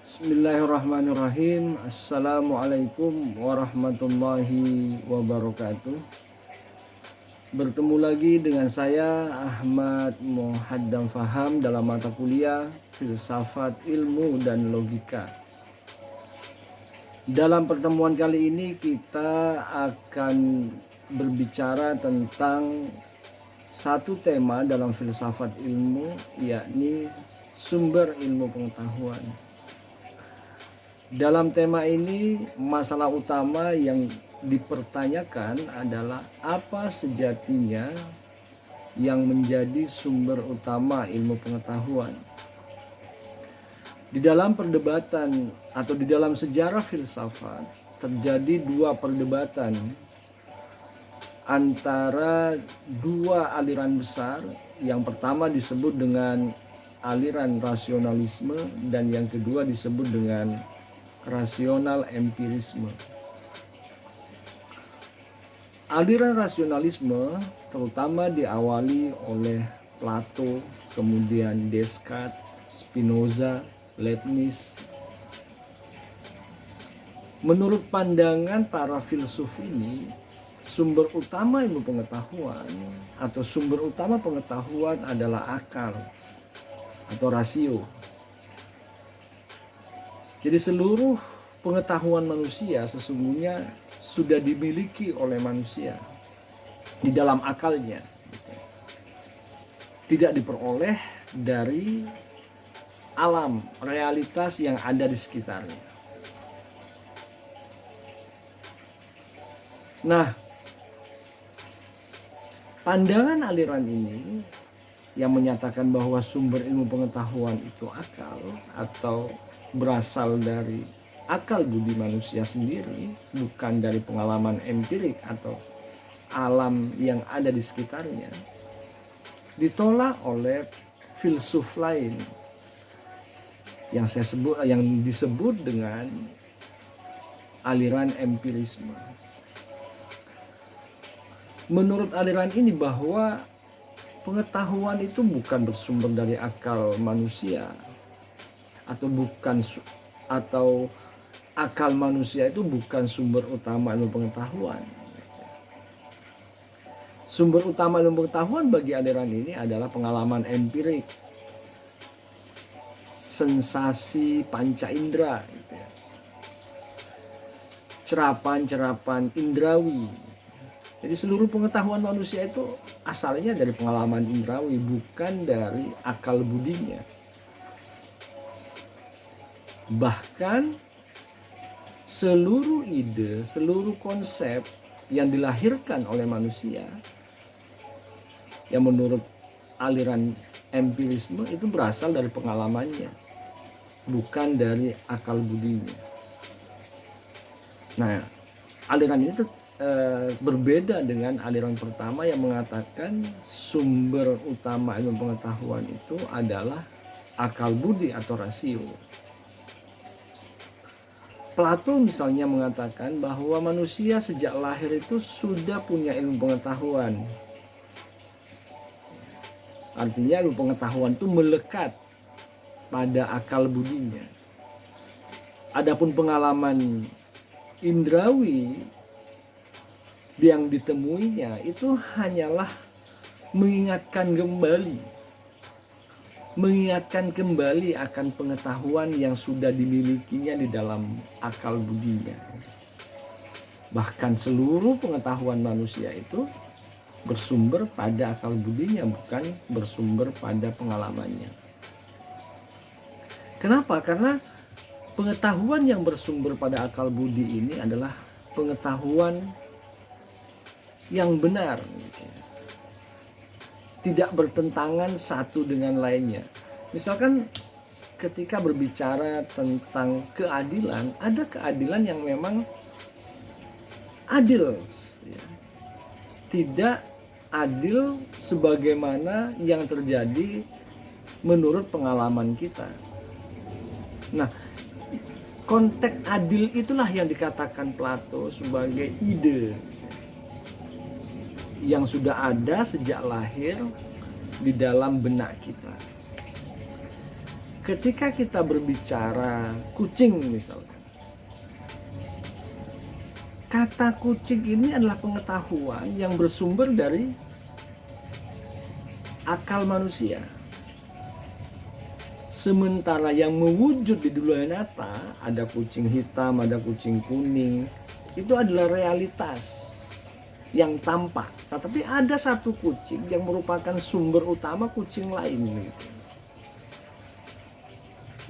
Bismillahirrahmanirrahim. Assalamualaikum warahmatullahi wabarakatuh. Bertemu lagi dengan saya Ahmad Muhaddam Faham dalam mata kuliah Filsafat Ilmu dan Logika. Dalam pertemuan kali ini kita akan berbicara tentang satu tema dalam filsafat ilmu, yakni sumber ilmu pengetahuan. Dalam tema ini, masalah utama yang dipertanyakan adalah apa sejatinya yang menjadi sumber utama ilmu pengetahuan. Di dalam perdebatan atau di dalam sejarah filsafat terjadi dua perdebatan antara dua aliran besar. Yang pertama disebut dengan aliran rasionalisme dan yang kedua disebut dengan rasional empirisme. Aliran rasionalisme terutama diawali oleh Plato, kemudian Descartes, Spinoza, Leibniz. Menurut pandangan para filsuf ini, sumber utama ilmu pengetahuan atau sumber utama pengetahuan adalah akal atau rasio. Jadi seluruh pengetahuan manusia sesungguhnya sudah dimiliki oleh manusia di dalam akalnya. Tidak diperoleh dari alam, realitas yang ada di sekitarnya. Nah, pandangan aliran ini yang menyatakan bahwa sumber ilmu pengetahuan itu akal atau berasal dari akal budi manusia sendiri, bukan dari pengalaman empirik atau alam yang ada di sekitarnya, ditolak oleh filsuf lain yang disebut dengan aliran empirisme. Menurut aliran ini bahwa pengetahuan itu bukan bersumber dari akal manusia atau akal manusia itu bukan sumber utama ilmu pengetahuan. Sumber utama ilmu pengetahuan bagi aliran ini adalah pengalaman empirik, sensasi panca indera, cerapan-cerapan indrawi. Jadi seluruh pengetahuan manusia itu asalnya dari pengalaman indrawi, bukan dari akal budinya. Bahkan seluruh ide, seluruh konsep yang dilahirkan oleh manusia yang menurut aliran empirisme itu berasal dari pengalamannya, bukan dari akal budinya. Nah, aliran ini berbeda dengan aliran pertama yang mengatakan sumber utama ilmu pengetahuan itu adalah akal budi atau rasio. Plato misalnya mengatakan bahwa manusia sejak lahir itu sudah punya ilmu pengetahuan. Artinya ilmu pengetahuan itu melekat pada akal budinya. Adapun pengalaman indrawi yang ditemuinya itu hanyalah mengingatkan kembali akan pengetahuan yang sudah dimilikinya di dalam akal budinya. Bahkan seluruh pengetahuan manusia itu bersumber pada akal budinya, bukan bersumber pada pengalamannya. Kenapa? Karena pengetahuan yang bersumber pada akal budi ini adalah pengetahuan yang benar, tidak bertentangan satu dengan lainnya. Misalkan ketika berbicara tentang keadilan, ada keadilan yang memang adil, tidak adil sebagaimana yang terjadi menurut pengalaman kita. Nah, konteks adil itulah yang dikatakan Plato sebagai ide yang sudah ada sejak lahir di dalam benak kita. ketika kita berbicara kucing misalkan, kata kucing ini adalah pengetahuan yang bersumber dari akal manusia. Sementara yang mewujud di dunia nyata, ada kucing hitam, ada kucing kuning, itu adalah realitas yang tampak. Tetapi ada satu kucing yang merupakan sumber utama kucing lain.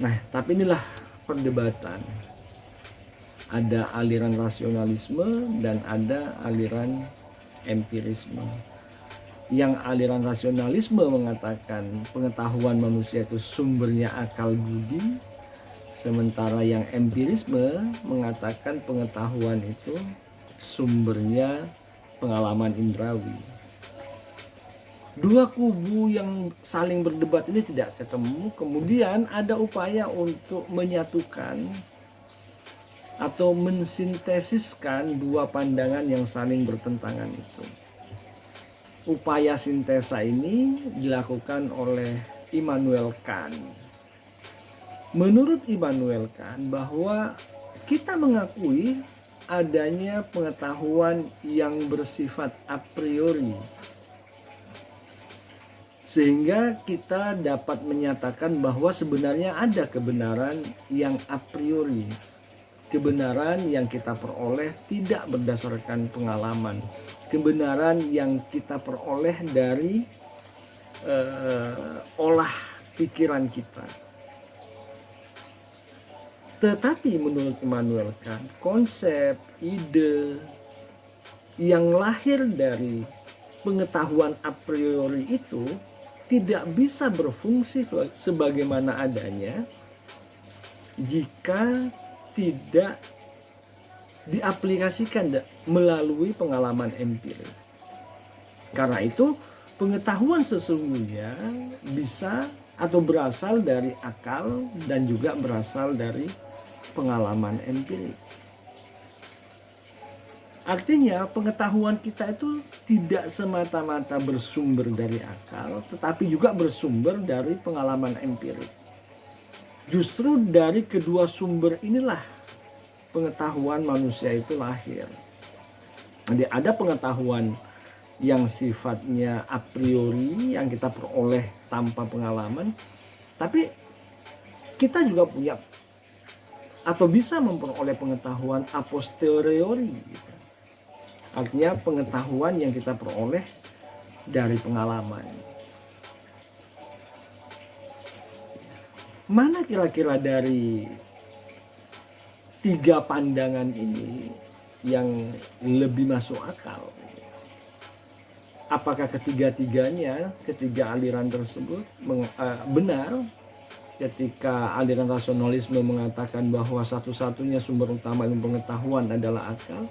Nah, tapi inilah perdebatan. Ada aliran rasionalisme dan ada aliran empirisme. Yang aliran rasionalisme mengatakan pengetahuan manusia itu sumbernya akal budi, sementara yang empirisme mengatakan pengetahuan itu sumbernya pengalaman indrawi. Dua kubu yang saling berdebat ini tidak ketemu, kemudian ada upaya untuk menyatukan atau mensintesiskan dua pandangan yang saling bertentangan itu. Upaya sintesa ini dilakukan oleh Immanuel Kant. Menurut Immanuel Kant bahwa kita mengakui adanya pengetahuan yang bersifat a priori, sehingga kita dapat menyatakan bahwa sebenarnya ada kebenaran yang a priori, kebenaran yang kita peroleh tidak berdasarkan pengalaman, kebenaran yang kita peroleh dari olah pikiran kita. Tetapi menurut Immanuel Kant, konsep, ide yang lahir dari pengetahuan a priori itu tidak bisa berfungsi sebagaimana adanya jika tidak diaplikasikan melalui pengalaman empirik. Karena itu pengetahuan sesungguhnya bisa atau berasal dari akal dan juga berasal dari pengalaman empirik. Artinya pengetahuan kita itu tidak semata-mata bersumber dari akal, tetapi juga bersumber dari pengalaman empirik. Justru dari kedua sumber inilah pengetahuan manusia itu lahir. Jadi ada pengetahuan yang sifatnya a priori yang kita peroleh tanpa pengalaman, tapi kita juga punya atau bisa memperoleh pengetahuan a posteriori. Artinya pengetahuan yang kita peroleh dari pengalaman. Mana kira-kira dari tiga pandangan ini yang lebih masuk akal? Apakah ketiga aliran tersebut benar? Ketika aliran rasionalisme mengatakan bahwa satu-satunya sumber utama ilmu pengetahuan adalah akal,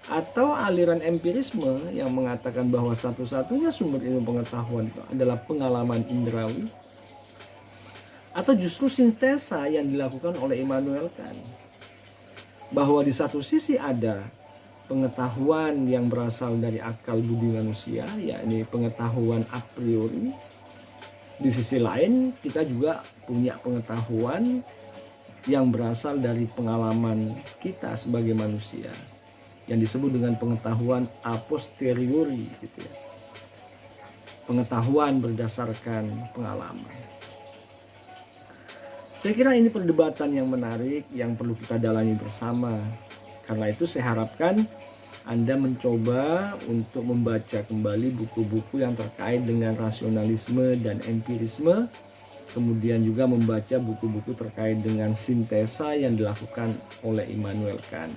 atau aliran empirisme yang mengatakan bahwa satu-satunya sumber ilmu pengetahuan itu adalah pengalaman indrawi, atau justru sintesa yang dilakukan oleh Immanuel Kant, bahwa di satu sisi ada pengetahuan yang berasal dari akal budi manusia, yakni pengetahuan a priori. Di sisi lain kita juga punya pengetahuan yang berasal dari pengalaman kita sebagai manusia, yang disebut dengan pengetahuan a posteriori gitu ya. Pengetahuan berdasarkan pengalaman. Saya kira ini perdebatan yang menarik yang perlu kita dalami bersama. Karena itu saya harapkan Anda mencoba untuk membaca kembali buku-buku yang terkait dengan rasionalisme dan empirisme, kemudian juga membaca buku-buku terkait dengan sintesa yang dilakukan oleh Immanuel Kant.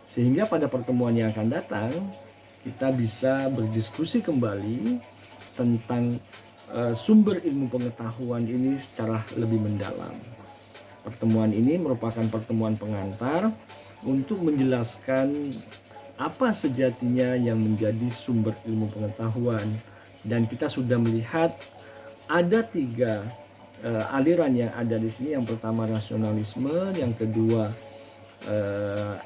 Sehingga pada pertemuan yang akan datang kita bisa berdiskusi kembali tentang sumber ilmu pengetahuan ini secara lebih mendalam. Pertemuan ini merupakan pertemuan pengantar untuk menjelaskan apa sejatinya yang menjadi sumber ilmu pengetahuan, dan kita sudah melihat ada tiga aliran yang ada di sini. Yang pertama rasionalisme, yang kedua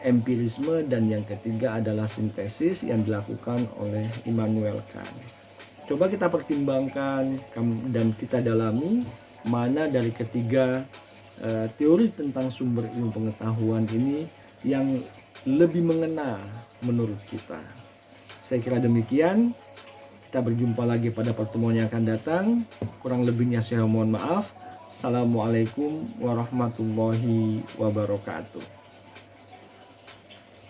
empirisme, dan yang ketiga adalah sintesis yang dilakukan oleh Immanuel Kant. Coba kita pertimbangkan dan kita dalami mana dari ketiga teori tentang sumber ilmu pengetahuan ini yang lebih mengena menurut kita. Saya kira demikian. Kita berjumpa lagi pada pertemuan yang akan datang. Kurang lebihnya saya mohon maaf. Assalamualaikum warahmatullahi wabarakatuh.